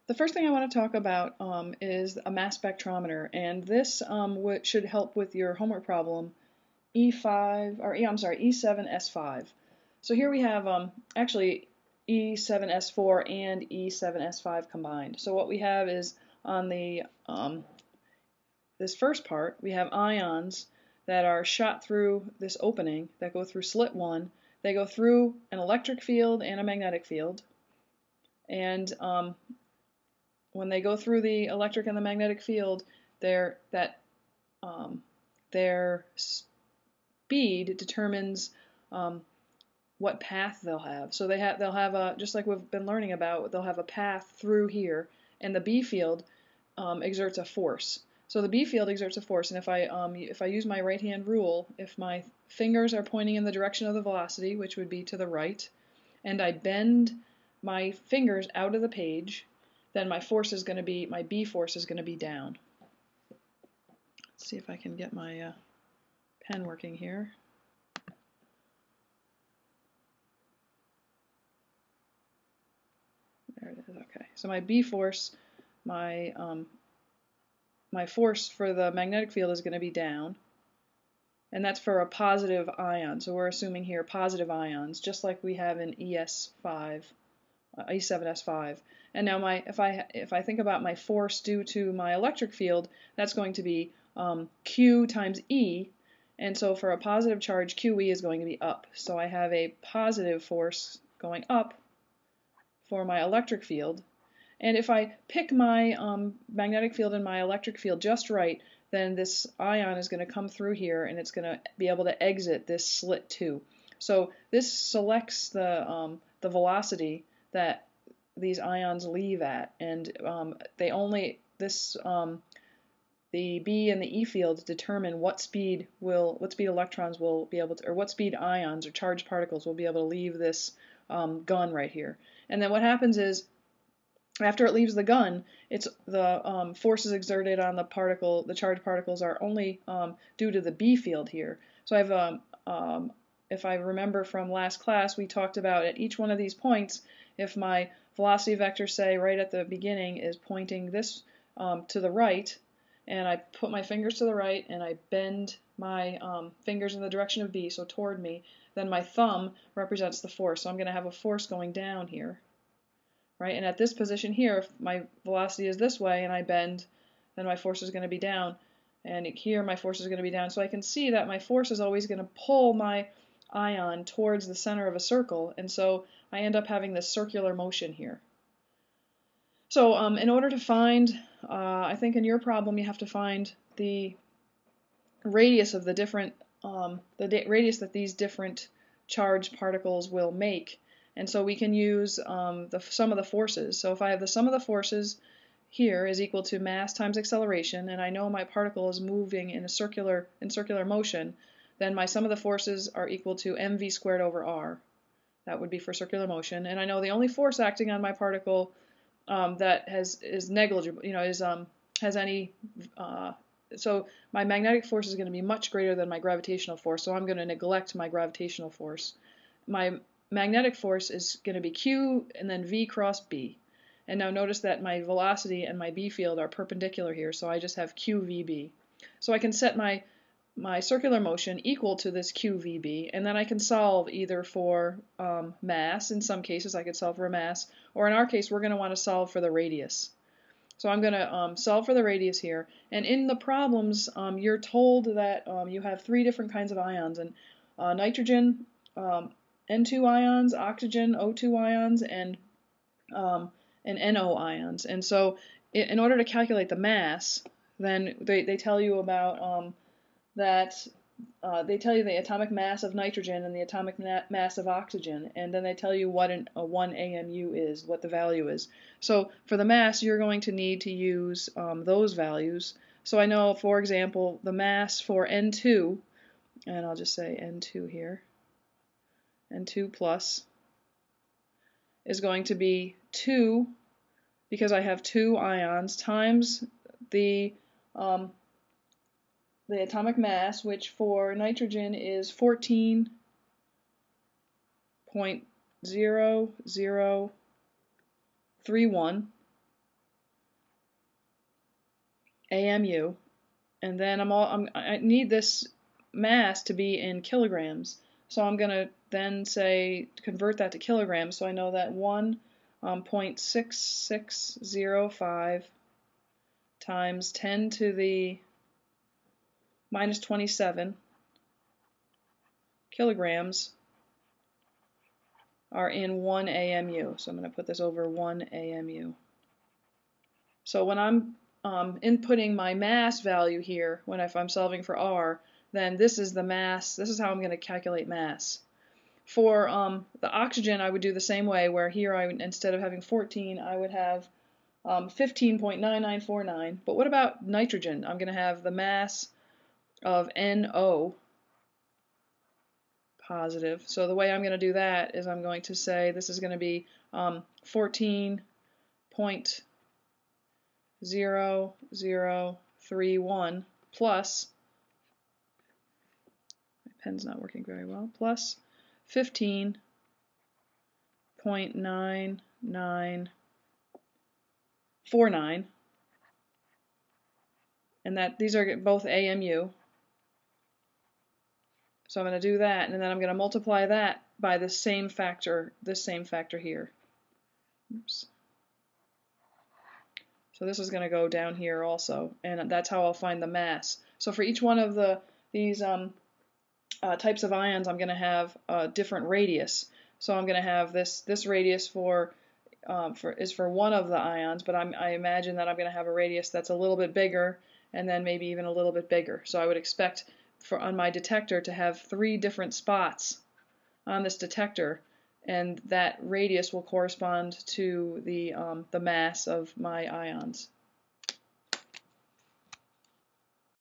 The first thing I want to talk about is a mass spectrometer, and this should help with your homework problem E7S5. So here we have actually E7S4 and E7S5 combined. So what we have is on the this first part, we have ions that are shot through this opening that go through slit 1. They go through an electric field and a magnetic field, and when they go through the electric and the magnetic field, their speed determines what path they'll have. So they'll have a, just like we've been learning about, they'll have a path through here, and the B field exerts a force. So the B field exerts a force, and if I use my right hand rule, if my fingers are pointing in the direction of the velocity, which would be to the right, and I bend my fingers out of the page, then my force is going to be, my B force is going to be down. Let's see if I can get my pen working here. There it is. Okay. So my B force, my force for the magnetic field is going to be down, and that's for a positive ion. So we're assuming here positive ions, just like we have in E7S5. And now if I think about my force due to my electric field, that's going to be Q times E, and so for a positive charge, QE is going to be up. So I have a positive force going up for my electric field. And if I pick my magnetic field and my electric field just right, then this ion is going to come through here, and it's going to be able to exit this slit 2. So this selects the velocity that these ions leave at, and the B and the E fields determine what speed electrons will be able to, or what speed ions or charged particles will be able to leave this gun right here. And then what happens is, after it leaves the gun, the forces exerted on the charged particles are only due to the B field here. So if I remember from last class, we talked about at each one of these points, if my velocity vector, say right at the beginning, is pointing this to the right, and I put my fingers to the right and I bend my fingers in the direction of B, so toward me, then my thumb represents the force. So I'm going to have a force going down here. Right? And at this position here, if my velocity is this way and I bend, then my force is going to be down. And here my force is going to be down. So I can see that my force is always going to pull my ion towards the center of a circle. And so I end up having this circular motion here. So in order to find, I think in your problem you have to find the radius of the different, radius that these different charged particles will make. And so we can use the sum of the forces. So if I have the sum of the forces here is equal to mass times acceleration, and I know my particle is moving in circular motion, then my sum of the forces are equal to mv squared over r. That would be for circular motion. And I know the only force acting on my particle that is negligible, has any. So my magnetic force is going to be much greater than my gravitational force. So I'm going to neglect my gravitational force. My magnetic force is going to be Q and then V cross B. And now notice that my velocity and my B field are perpendicular here, so I just have QVB. So I can set my circular motion equal to this QVB, and then I can solve either for mass. In some cases I could solve for mass, or in our case we're going to want to solve for the radius. So I'm going to solve for the radius here, and in the problems you're told that you have 3 different kinds of ions, and nitrogen, N2 ions, oxygen, O2 ions, and NO ions. And so in order to calculate the mass, then they tell you about they tell you the atomic mass of nitrogen and the atomic mass of oxygen, and then they tell you what a 1 AMU is, what the value is. So for the mass, you're going to need to use those values. So I know, for example, the mass for N2, and I'll just say N2 here, N2 plus, is going to be 2, because I have 2 ions, times the atomic mass, which for nitrogen is 14.0031, AMU, and then I need this mass to be in kilograms. So I'm going to then say convert that to kilograms. So I know that 1.6605 times 10 to the minus 27 kilograms are in 1 AMU. So I'm going to put this over 1 AMU. So when I'm inputting my mass value here, if I'm solving for R, then this is the mass. This is how I'm going to calculate mass. For the oxygen, I would do the same way, where here instead of having 14, I would have 15.9949. But what about nitrogen? I'm going to have the mass of NO positive. So the way I'm going to do that is I'm going to say this is going to be 14.0031 plus, my pen's not working very well, plus 15.9949, and that these are both AMU. So I'm going to do that, and then I'm going to multiply that by this same factor here. Oops. So this is going to go down here also, and that's how I'll find the mass. So for each one of these types of ions, I'm going to have a different radius. So I'm going to have this radius is for one of the ions, but I imagine that I'm going to have a radius that's a little bit bigger, and then maybe even a little bit bigger. So I would expect on my detector to have 3 different spots on this detector, and that radius will correspond to the mass of my ions.